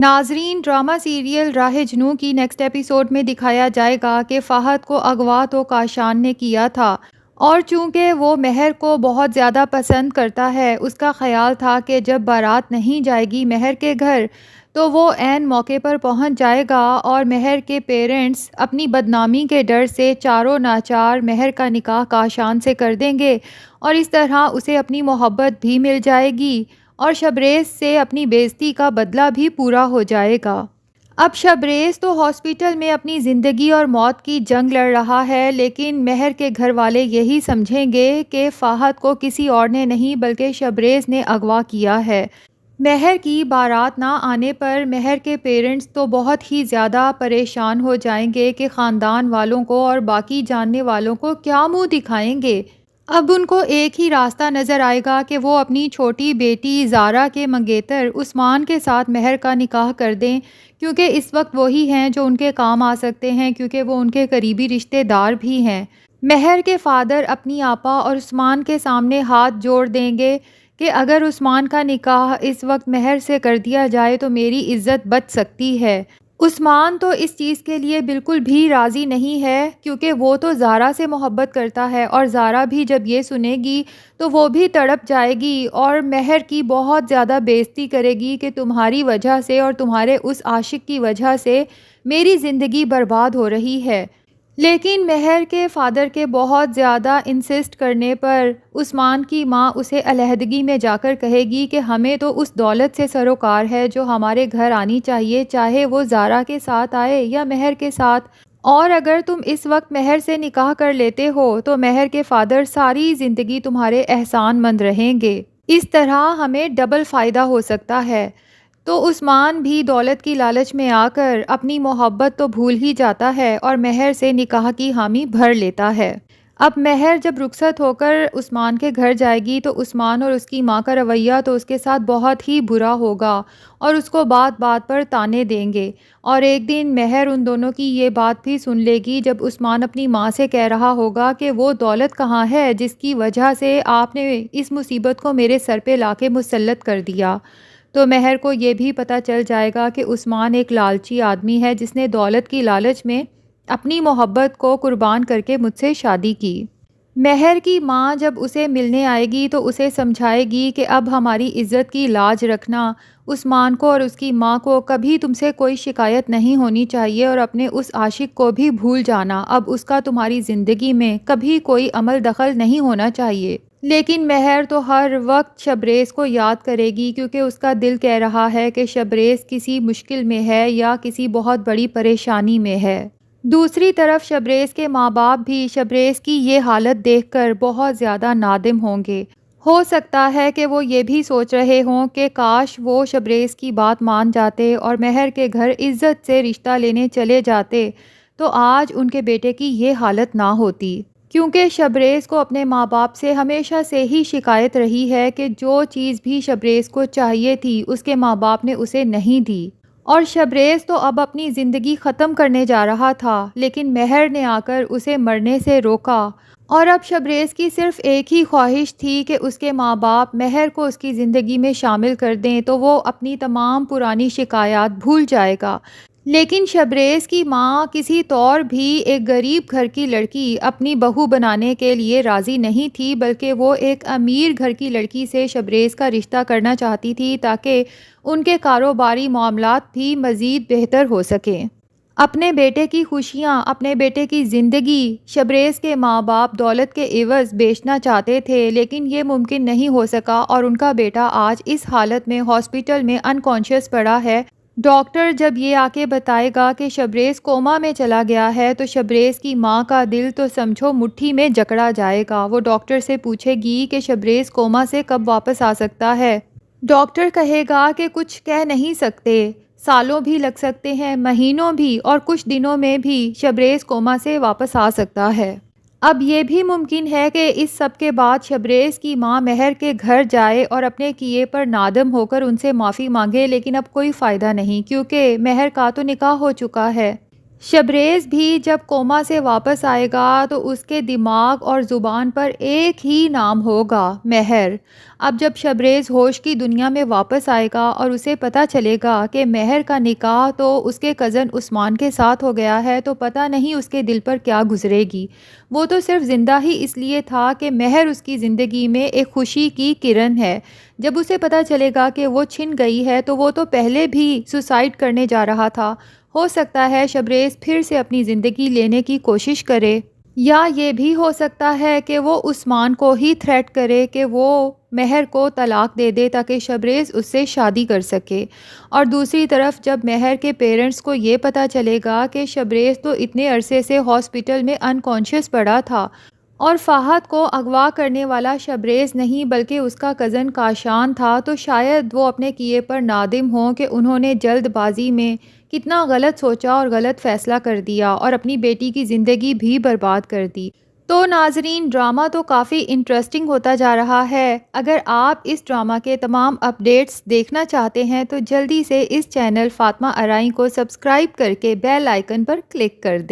ناظرین، drama serial راہ جنوں کی نیکسٹ ایپیسوڈ میں دکھایا جائے گا کہ فہد کو اغوا تو کاشان نے کیا تھا، اور چونکہ وہ مہر کو بہت زیادہ پسند کرتا ہے، اس کا خیال تھا کہ جب بارات نہیں جائے گی مہر کے گھر تو وہ عین موقع پر پہنچ جائے گا اور مہر کے پیرنٹس اپنی بدنامی کے ڈر سے چاروں ناچار مہر کا نکاح کاشان سے کر دیں گے، اور اس طرح اسے اپنی محبت بھی مل جائے گی اور شبریز سے اپنی بے عزتی کا بدلہ بھی پورا ہو جائے گا۔ اب شبریز تو ہاسپٹل میں اپنی زندگی اور موت کی جنگ لڑ رہا ہے، لیکن مہر کے گھر والے یہی سمجھیں گے کہ فہد کو کسی اور نے نہیں بلکہ شبریز نے اغوا کیا ہے۔ مہر کی بارات نہ آنے پر مہر کے پیرنٹس تو بہت ہی زیادہ پریشان ہو جائیں گے کہ خاندان والوں کو اور باقی جاننے والوں کو کیا منہ دکھائیں گے۔ اب ان کو ایک ہی راستہ نظر آئے گا کہ وہ اپنی چھوٹی بیٹی زارا کے منگیتر عثمان کے ساتھ مہر کا نکاح کر دیں، کیونکہ اس وقت وہی ہیں جو ان کے کام آ سکتے ہیں، کیونکہ وہ ان کے قریبی رشتہ دار بھی ہیں۔ مہر کے فادر اپنی آپا اور عثمان کے سامنے ہاتھ جوڑ دیں گے کہ اگر عثمان کا نکاح اس وقت مہر سے کر دیا جائے تو میری عزت بچ سکتی ہے۔ عثمان تو اس چیز کے لیے بالکل بھی راضی نہیں ہے، کیونکہ وہ تو زارا سے محبت کرتا ہے، اور زارا بھی جب یہ سنے گی تو وہ بھی تڑپ جائے گی اور مہر کی بہت زیادہ بے عزتی کرے گی کہ تمہاری وجہ سے اور تمہارے اس عاشق کی وجہ سے میری زندگی برباد ہو رہی ہے۔ لیکن مہر کے فادر کے بہت زیادہ انسسٹ کرنے پر عثمان کی ماں اسے علیحدگی میں جا کر کہے گی کہ ہمیں تو اس دولت سے سروکار ہے جو ہمارے گھر آنی چاہیے، چاہے وہ زارا کے ساتھ آئے یا مہر کے ساتھ، اور اگر تم اس وقت مہر سے نکاح کر لیتے ہو تو مہر کے فادر ساری زندگی تمہارے احسان مند رہیں گے، اس طرح ہمیں ڈبل فائدہ ہو سکتا ہے۔ تو عثمان بھی دولت کی لالچ میں آ کر اپنی محبت تو بھول ہی جاتا ہے اور مہر سے نکاح کی حامی بھر لیتا ہے۔ اب مہر جب رخصت ہو کر عثمان کے گھر جائے گی تو عثمان اور اس کی ماں کا رویہ تو اس کے ساتھ بہت ہی برا ہوگا اور اس کو بات بات پر طعنے دیں گے، اور ایک دن مہر ان دونوں کی یہ بات بھی سن لے گی جب عثمان اپنی ماں سے کہہ رہا ہوگا کہ وہ دولت کہاں ہے جس کی وجہ سے آپ نے اس مصیبت کو میرے سر پہ لا کے مسلط کر دیا۔ تو مہر کو یہ بھی پتہ چل جائے گا کہ عثمان ایک لالچی آدمی ہے جس نے دولت کی لالچ میں اپنی محبت کو قربان کر کے مجھ سے شادی کی۔ مہر کی ماں جب اسے ملنے آئے گی تو اسے سمجھائے گی کہ اب ہماری عزت کی لاج رکھنا، عثمان کو اور اس کی ماں کو کبھی تم سے کوئی شکایت نہیں ہونی چاہیے، اور اپنے اس عاشق کو بھی بھول جانا، اب اس کا تمہاری زندگی میں کبھی کوئی عمل دخل نہیں ہونا چاہیے۔ لیکن مہر تو ہر وقت شبریز کو یاد کرے گی، کیونکہ اس کا دل کہہ رہا ہے کہ شبریز کسی مشکل میں ہے یا کسی بہت بڑی پریشانی میں ہے۔ دوسری طرف شبریز کے ماں باپ بھی شبریز کی یہ حالت دیکھ کر بہت زیادہ نادم ہوں گے۔ ہو سکتا ہے کہ وہ یہ بھی سوچ رہے ہوں کہ کاش وہ شبریز کی بات مان جاتے اور مہر کے گھر عزت سے رشتہ لینے چلے جاتے تو آج ان کے بیٹے کی یہ حالت نہ ہوتی، کیونکہ شبریز کو اپنے ماں باپ سے ہمیشہ سے ہی شکایت رہی ہے کہ جو چیز بھی شبریز کو چاہیے تھی اس کے ماں باپ نے اسے نہیں دی، اور شبریز تو اب اپنی زندگی ختم کرنے جا رہا تھا، لیکن مہر نے آ کر اسے مرنے سے روکا، اور اب شبریز کی صرف ایک ہی خواہش تھی کہ اس کے ماں باپ مہر کو اس کی زندگی میں شامل کر دیں تو وہ اپنی تمام پرانی شکایات بھول جائے گا۔ لیکن شبریز کی ماں کسی طور بھی ایک غریب گھر کی لڑکی اپنی بہو بنانے کے لیے راضی نہیں تھی، بلکہ وہ ایک امیر گھر کی لڑکی سے شبریز کا رشتہ کرنا چاہتی تھی تاکہ ان کے کاروباری معاملات بھی مزید بہتر ہو سکیں۔ اپنے بیٹے کی خوشیاں، اپنے بیٹے کی زندگی شبریز کے ماں باپ دولت کے عوض بیچنا چاہتے تھے، لیکن یہ ممکن نہیں ہو سکا، اور ان کا بیٹا آج اس حالت میں ہاسپٹل میں انکانشیس پڑا ہے۔ ڈاکٹر جب یہ آ کے بتائے گا کہ شبریز کوما میں چلا گیا ہے تو شبریز کی ماں کا دل تو سمجھو مٹھی میں جکڑا جائے گا۔ وہ ڈاکٹر سے پوچھے گی کہ شبریز کوما سے کب واپس آ سکتا ہے۔ ڈاکٹر کہے گا کہ کچھ کہہ نہیں سکتے، سالوں بھی لگ سکتے ہیں، مہینوں بھی، اور کچھ دنوں میں بھی شبریز کوما سے واپس آ سکتا ہے۔ اب یہ بھی ممکن ہے کہ اس سب کے بعد شبریز کی ماں مہر کے گھر جائے اور اپنے کیے پر نادم ہو کر ان سے معافی مانگے، لیکن اب کوئی فائدہ نہیں، کیونکہ مہر کا تو نکاح ہو چکا ہے۔ شبریز بھی جب کوما سے واپس آئے گا تو اس کے دماغ اور زبان پر ایک ہی نام ہوگا، مہر۔ اب جب شبریز ہوش کی دنیا میں واپس آئے گا اور اسے پتہ چلے گا کہ مہر کا نکاح تو اس کے کزن عثمان کے ساتھ ہو گیا ہے تو پتہ نہیں اس کے دل پر کیا گزرے گی۔ وہ تو صرف زندہ ہی اس لیے تھا کہ مہر اس کی زندگی میں ایک خوشی کی کرن ہے۔ جب اسے پتہ چلے گا کہ وہ چھن گئی ہے تو وہ تو پہلے بھی سوسائڈ کرنے جا رہا تھا۔ ہو سکتا ہے شبریز پھر سے اپنی زندگی لینے کی کوشش کرے، یا یہ بھی ہو سکتا ہے کہ وہ عثمان کو ہی تھریٹ کرے کہ وہ مہر کو طلاق دے دے تاکہ شبریز اس سے شادی کر سکے۔ اور دوسری طرف جب مہر کے پیرنٹس کو یہ پتہ چلے گا کہ شبریز تو اتنے عرصے سے ہاسپٹل میں انکانشیس پڑا تھا اور فہد کو اغوا کرنے والا شبریز نہیں بلکہ اس کا کزن کاشان تھا، تو شاید وہ اپنے کیے پر نادم ہوں کہ انہوں نے جلد بازی میں کتنا غلط سوچا اور غلط فیصلہ کر دیا اور اپنی بیٹی کی زندگی بھی برباد کر دی۔ تو ناظرین، ڈرامہ تو کافی انٹرسٹنگ ہوتا جا رہا ہے۔ اگر آپ اس ڈرامہ کے تمام اپڈیٹس دیکھنا چاہتے ہیں تو جلدی سے اس چینل فاطمہ ارائیں کو سبسکرائب کر کے بیل آئیکن پر کلک کر دیں۔